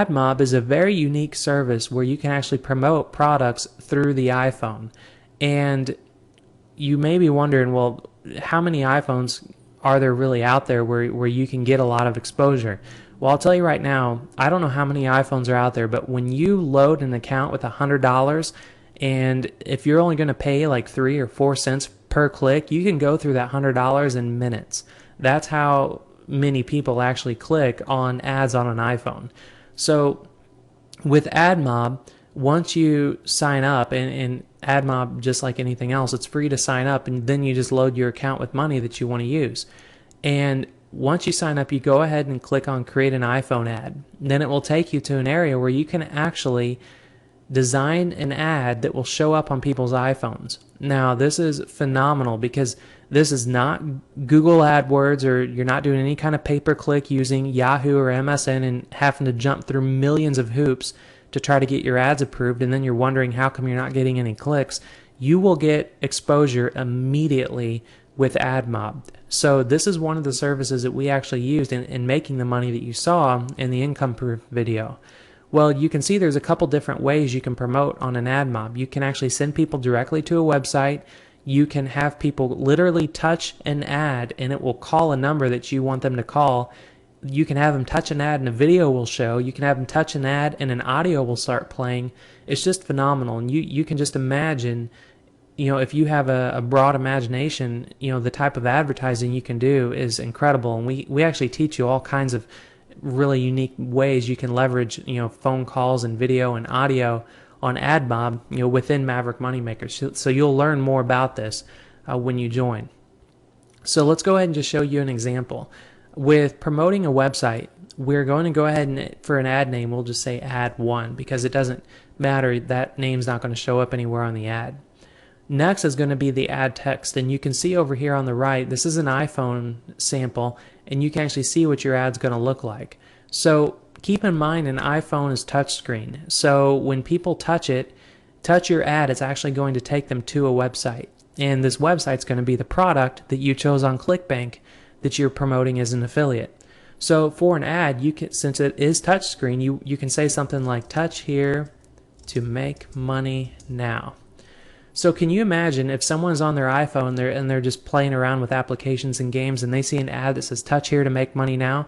AdMob is a very unique service where you can actually promote products through the iPhone. And you may be wondering, well, how many iPhones are there really out there where you can get a lot of exposure? Well, I'll tell you right now, I don't know how many iPhones are out there, but when you load an account with $100, and if you're only going to pay like 3 or 4 cents per click, you can go through that $100 in minutes. That's how many people actually click on ads on an iPhone. So with AdMob, once you sign up, and AdMob, just like anything else, it's free to sign up, and then you just load your account with money that you want to use. And once you sign up, you go ahead and click on create an iPhone ad. Then it will take you to an area where you can actually design an ad that will show up on people's iPhones. Now, this is phenomenal because this is not Google AdWords, or you're not doing any kind of pay-per-click using Yahoo or MSN and having to jump through millions of hoops to try to get your ads approved, and then you're wondering how come you're not getting any clicks. You will get exposure immediately with AdMob. So this is one of the services that we actually used in making the money that you saw in the income proof video. Well, you can see there's a couple different ways you can promote on an AdMob. You can actually send people directly to a website. You can have people literally touch an ad and it will call a number that you want them to call. You can have them touch an ad and a video will show. You can have them touch an ad and an audio will start playing. It's just phenomenal. And you can just imagine, if you have a broad imagination, the type of advertising you can do is incredible. And we actually teach you all kinds of really unique ways you can leverage, phone calls and video and audio on AdMob, within Maverick Moneymakers. So you'll learn more about this when you join. So let's go ahead and just show you an example. With promoting a website, we're going to go ahead and for an ad name, we'll just say ad 1 because it doesn't matter. That name's not going to show up anywhere on the ad. Next is going to be the ad text, and you can see over here on the right, this is an iPhone sample, and you can actually see what your ad's going to look like. So keep in mind an iPhone is touchscreen, so when people touch your ad, it's actually going to take them to a website, and this website's going to be the product that you chose on ClickBank that you're promoting as an affiliate. So for an ad, you can, since it is touchscreen, you can say something like touch here to make money now. So can you imagine if someone's on their iPhone and they're just playing around with applications and games and they see an ad that says touch here to make money now?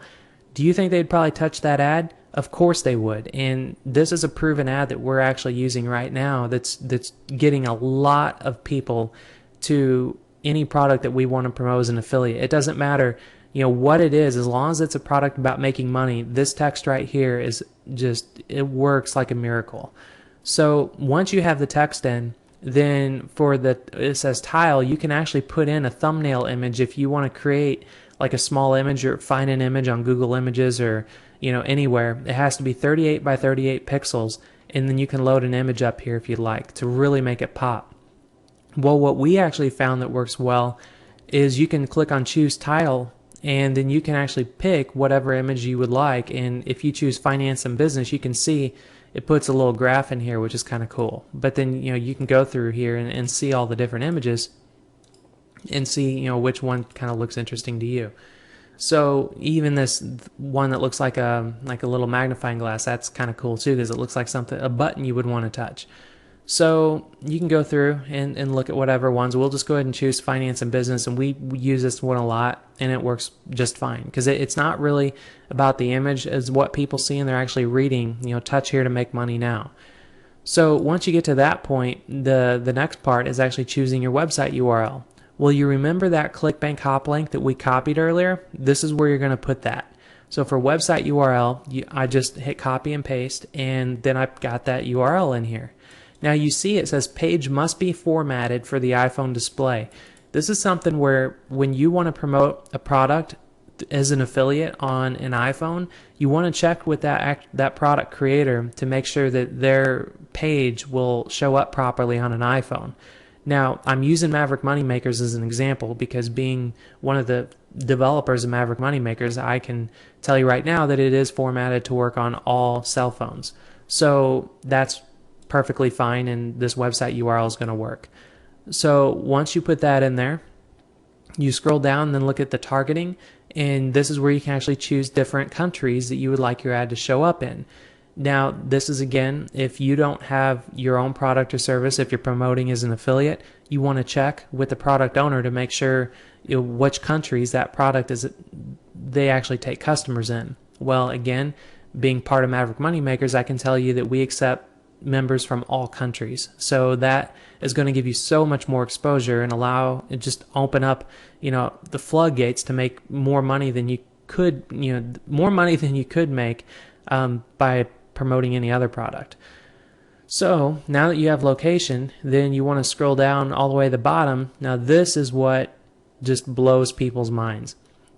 Do you think they'd probably touch that ad? Of course they would. And this is a proven ad that we're actually using right now that's getting a lot of people to any product that we want to promote as an affiliate. It doesn't matter what it is, as long as it's a product about making money. This text right here is just, it works like a miracle. So once you have the text in, then for it says tile, you can actually put in a thumbnail image if you want to create like a small image or find an image on Google Images or anywhere. It has to be 38 by 38 pixels, and then you can load an image up here if you'd like to really make it pop. Well, what we actually found that works well is you can click on choose tile, and then you can actually pick whatever image you would like. And if you choose finance and business, you can see it puts a little graph in here, which is kind of cool. But then you can go through here and see all the different images and see which one kind of looks interesting to you. So even this one that looks like a little magnifying glass, that's kind of cool too, because it looks like a button you would want to touch. So you can go through and look at whatever ones. We'll just go ahead and choose finance and business, and we use this one a lot, and it works just fine because it's not really about the image as what people see, and they're actually reading, touch here to make money now. So once you get to that point, the next part is actually choosing your website URL. Well, you remember that ClickBank hop link that we copied earlier? This is where you're going to put that. So for website URL, I just hit copy and paste, and then I've got that URL in here. Now you see it says page must be formatted for the iPhone display. This is something where when you want to promote a product as an affiliate on an iPhone, you want to check with that product creator to make sure that their page will show up properly on an iPhone. Now, I'm using Maverick Moneymakers as an example because being one of the developers of Maverick Moneymakers, I can tell you right now that it is formatted to work on all cell phones. So that's perfectly fine, and this website URL is going to work. So once you put that in there, you scroll down and then look at the targeting, and this is where you can actually choose different countries that you would like your ad to show up in. Now, this is again, if you don't have your own product or service, if you're promoting as an affiliate, you want to check with the product owner to make sure which countries that product is they actually take customers in. Well, again, being part of Maverick Moneymakers, I can tell you that we accept members from all countries. So that is going to give you so much more exposure and allow it just open up, the floodgates to make more money than you could, more money than you could make by promoting any other product. So now that you have location, then you want to scroll down all the way to the bottom. Now this is what just blows people's minds,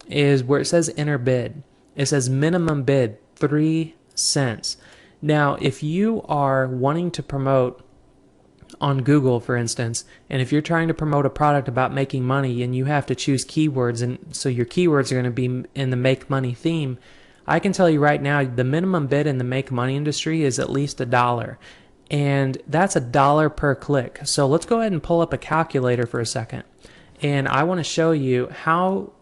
is where it says enter bid. It says minimum bid 3 cents. Now if you are wanting to promote on Google, for instance, and if you're trying to promote a product about making money and you have to choose keywords, and so your keywords are going to be in the make money theme, I can tell you right now the minimum bid in the make money industry is at least $1, and that's $1 per click. So let's go ahead and pull up a calculator for a second, and I want to show you how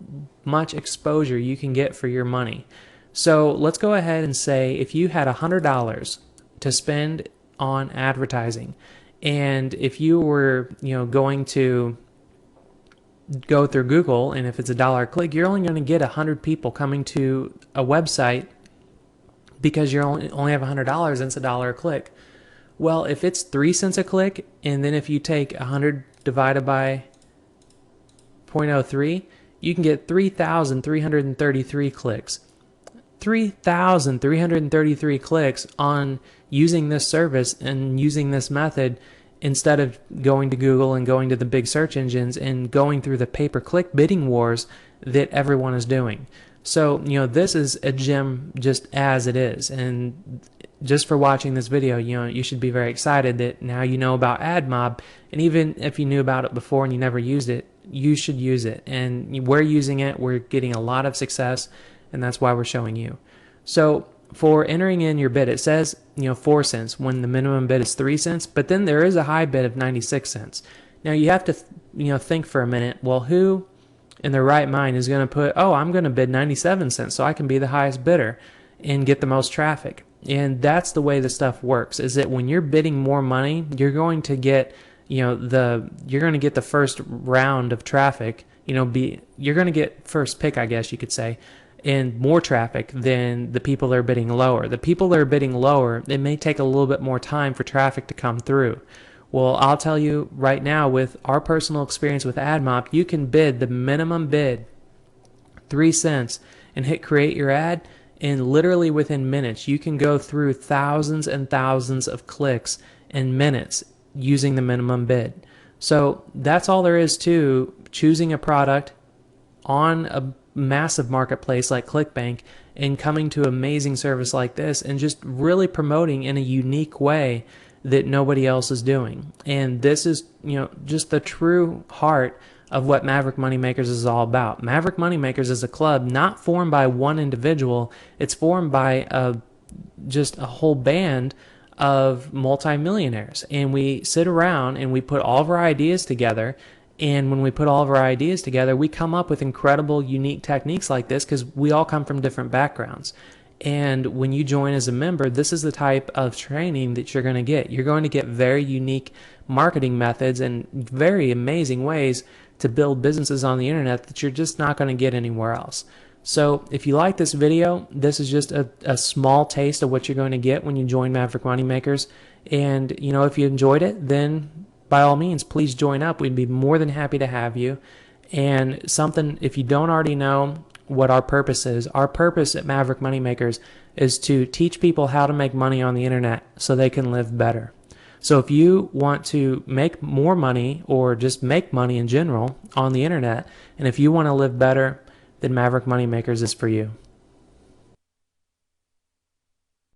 much exposure you can get for your money. So let's go ahead and say if you had $100 to spend on advertising, and if you were going to go through Google, and if it's $1 a click, you're only going to get 100 people coming to a website because you only have $100 and it's $1 a click. Well, if it's 3 cents a click, and then if you take 100 divided by 0.03, you can get 3,333 clicks. 3,333 clicks on using this service and using this method, instead of going to Google and going to the big search engines and going through the pay-per-click bidding wars that everyone is doing. So, this is a gem just as it is. And just for watching this video, you should be very excited that now you know about AdMob. And even if you knew about it before and you never used it, you should use it. And we're using it. We're getting a lot of success, and that's why we're showing you. So for entering in your bid, it says 4 cents when the minimum bid is 3 cents, but then there is a high bid of 96 cents. Now you have to think for a minute, well, who in their right mind is going to put, oh, I'm going to bid 97 cents so I can be the highest bidder and get the most traffic? And that's the way the stuff works, is that when you're bidding more money, you're going to get you're going to get the first round of traffic, you're going to get first pick, I guess you could say, and more traffic than the people that are bidding lower. The people that are bidding lower, it may take a little bit more time for traffic to come through. Well, I'll tell you right now, with our personal experience with AdMob, you can bid the minimum bid 3 cents and hit create your ad, and literally within minutes you can go through thousands and thousands of clicks in minutes using the minimum bid. So that's all there is to choosing a product on a massive marketplace like ClickBank and coming to an amazing service like this and just really promoting in a unique way that nobody else is doing. And this is just the true heart of what Maverick Moneymakers is all about. Maverick Moneymakers is a club not formed by one individual. It's formed by just a whole band of multimillionaires, and we sit around and we put all of our ideas together. And when we put all of our ideas together, we come up with incredible, unique techniques like this because we all come from different backgrounds. And when you join as a member, this is the type of training that you're going to get. You're going to get very unique marketing methods and very amazing ways to build businesses on the internet that you're just not going to get anywhere else. So if you like this video, this is just a small taste of what you're going to get when you join Maverick Moneymakers. And if you enjoyed it, then by all means, please join up. We'd be more than happy to have you. And if you don't already know what our purpose is, our purpose at Maverick Moneymakers is to teach people how to make money on the internet so they can live better. So if you want to make more money or just make money in general on the internet, and if you want to live better, then Maverick Moneymakers is for you.